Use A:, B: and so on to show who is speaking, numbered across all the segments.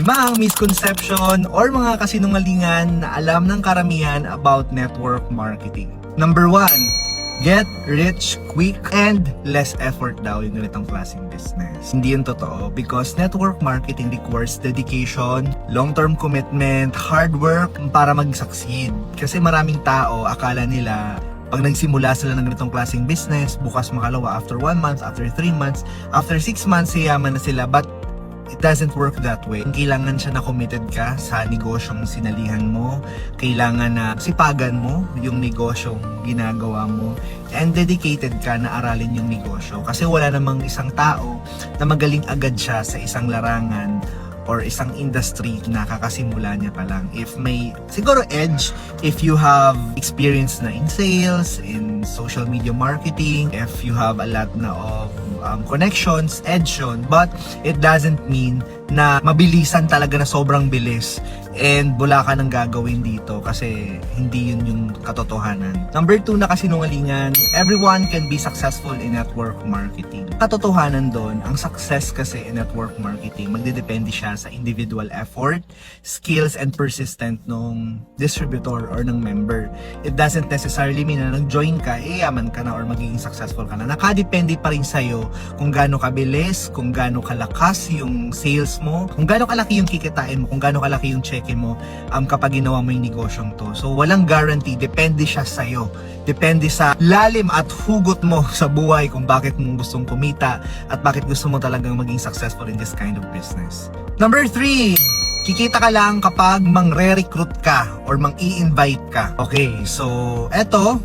A: 5 misconception or mga kasinungalingan na alam ng karamihan about network marketing. Number 1, get rich quick and less effort daw yung ganitong klaseng business. Hindi yun totoo because network marketing requires dedication, long-term commitment, hard work para mag-succeed. Kasi maraming tao, akala nila pag nagsimula sila ng ganitong klaseng business, bukas makalawa after 1 month, after 3 months, after 6 months, yaman na sila. But it doesn't work that way. Kailangan siya na committed ka sa negosyong sinalihan mo. Kailangan na sipagan mo yung negosyong ginagawa mo. And dedicated ka na aralin yung negosyo. Kasi wala namang isang tao na magaling agad siya sa isang larangan or isang industry na kakasimula niya pa lang. If may siguro edge, if you have experience na in sales, in social media marketing, if you have a lot na of connections, edge yun. But it doesn't mean na mabilisan talaga na sobrang bilis and wala ka nang gagawin dito kasi hindi yun yung katotohanan. Number 2 na kasinungalingan, everyone can be successful in network marketing. Katotohanan doon, ang success kasi in network marketing, magdedepende siya sa individual effort, skills, and persistent nung distributor or ng member. It doesn't necessarily mean na nag-join ka, yaman ka na or magiging successful ka na. Nakadepende pa rin sa'yo kung gaano kabilis, kung gaano kalakas yung sales mo, kung gaano kalaki yung kikitain mo, kung gaano kalaki yung check mo kapag ginawa mo yung negosyong to. So walang guarantee, depende siya sa'yo. Depende sa lalim at hugot mo sa buhay kung bakit mo gustong kumita at bakit gusto mo talagang maging successful in this kind of business. Number 3, kikita ka lang kapag mang-re-recruit ka or mang-i-invite ka. Okay, so eto,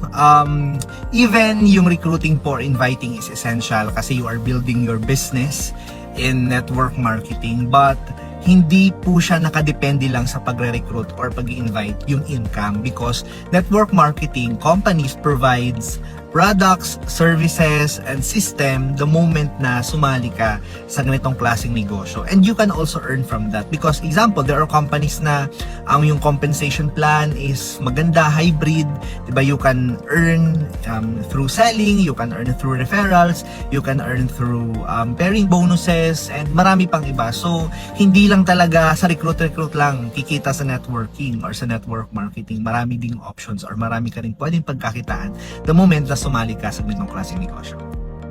A: even yung recruiting for inviting is essential kasi you are building your business in network marketing, but hindi po siya nakadepende lang sa pagre-recruit or pag-i-invite yung income because network marketing companies provides products, services, and system the moment na sumali ka sa ganitong klaseng negosyo. And you can also earn from that because example, there are companies na yung compensation plan is maganda, hybrid, diba? You can earn through selling, you can earn through referrals, you can earn through pairing bonuses, and marami pang iba. So, hindi lang talaga sa recruit lang kikita sa networking or sa network marketing. Marami ding options or marami ka rin pwedeng pagkakitaan the moment na sumali ka sa ganitong klaseng negosyo.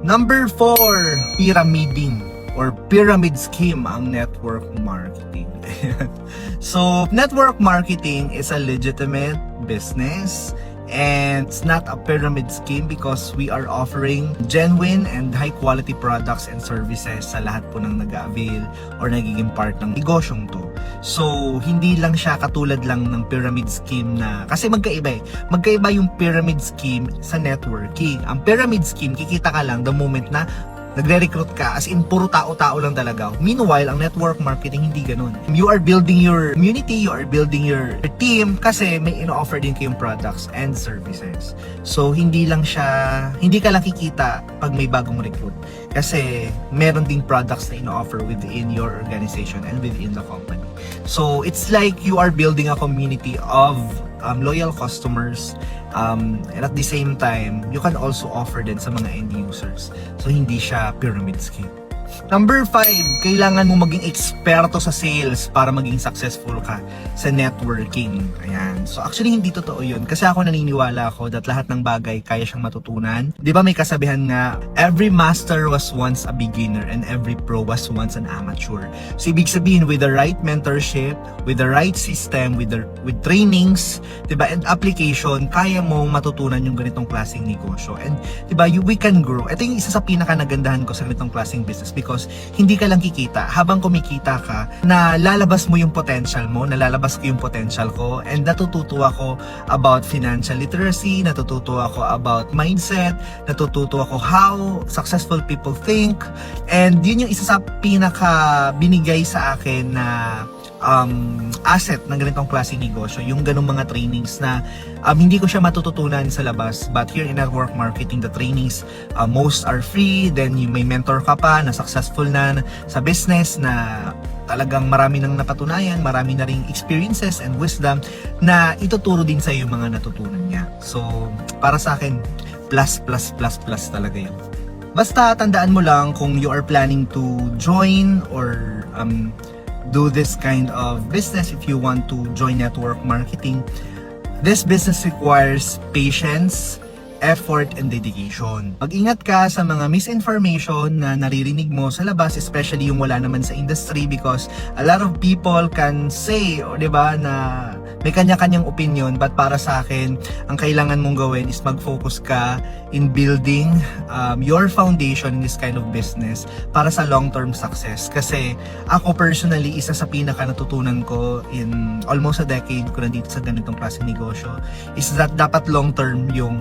A: Number 4, pyramiding or pyramid scheme ang network marketing. So, network marketing is a legitimate business and it's not a pyramid scheme because we are offering genuine and high quality products and services sa lahat po ng nag-avail or nagiging part ng negosyong to. So, hindi lang siya katulad lang ng pyramid scheme na, kasi magkaiba magkaiba yung pyramid scheme sa networking. Ang pyramid scheme, kikita ka lang the moment na nagre-recruit ka, as in puro tao-tao lang talaga. Meanwhile, ang network marketing hindi ganun. You are building your community, you are building your team kasi may ino-offer din kayong products and services. So, hindi ka lang kikita pag may bagong recruit. Kasi meron ding products na ino-offer within your organization and within the company. So, it's like you are building a community of loyal customers, and at the same time, you can also offer din sa mga end users. So, hindi siya pyramid scheme. Number 5, kailangan mo maging eksperto sa sales para maging successful ka sa networking. Ayan. So actually hindi totoo yun. Kasi ako naniniwala ako that lahat ng bagay kaya siyang matutunan. Di ba may kasabihan nga, every master was once a beginner and every pro was once an amateur. So ibig sabihin, with the right mentorship, with the right system, with trainings, di ba, and application, kaya mo matutunan yung ganitong klaseng negosyo. And di ba, we can grow. Ito yung isa sa pinaka-nagandahan ko sa ganitong klaseng business because hindi ka lang kikita. Habang kumikita ka, na lalabas mo yung potential mo, nalalabas ko yung potential ko, and natututo ako about financial literacy, natututo ako about mindset, natututo ako how successful people think, and yun yung isa sa pinaka binigay sa akin na asset ng ganitong klaseng negosyo, yung ganong mga trainings na hindi ko siya matututunan sa labas, but here in network marketing, the trainings most are free. Then you may mentor ka pa na successful na sa business, na talagang marami nang napatunayan, marami na ring experiences and wisdom na ituturo din sa iyo yung mga natutunan niya. So para sa akin, plus talaga yun. Basta tandaan mo lang, kung you are planning to join or do this kind of business, if you want to join network marketing, this business requires patience, effort, and dedication. Mag-ingat ka sa mga misinformation na naririnig mo sa labas, especially yung wala naman sa industry, because a lot of people can say, o diba, na may kanya-kanyang opinion, but para sa akin, ang kailangan mong gawin is mag-focus ka in building your foundation in this kind of business para sa long-term success. Kasi ako personally, isa sa pinaka natutunan ko in almost a decade ko nandito sa ganitong klaseng negosyo is that dapat long-term yung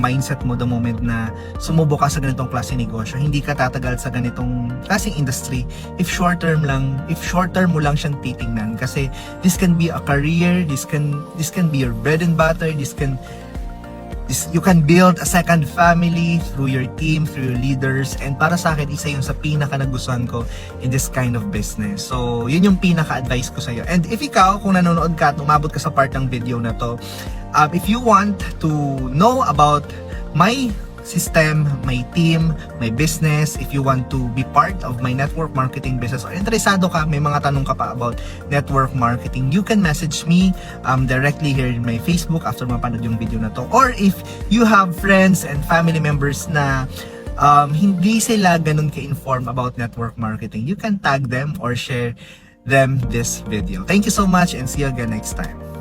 A: mindset mo the moment na sumubok ka sa ganitong klaseng negosyo. Hindi ka tatagal sa ganitong klaseng industry if short-term mo lang siyang titingnan. Kasi this can be a career, this can be your bread and butter, you can build a second family through your team, through your leaders, and para sa akin, isa yun sa pinaka nagustuhan ko in this kind of business. So, yun yung pinaka-advice ko sa'yo. And if ikaw, kung nanonood ka at umabot ka sa part ng video na to, if you want to know about my system, my team, my business, if you want to be part of my network marketing business or interesado ka, may mga tanong ka pa about network marketing, you can message me directly here in my Facebook after mapanood yung video na to. Or if you have friends and family members na hindi sila ganun ka-inform about network marketing, you can tag them or share them this video. Thank you so much and see you again next time.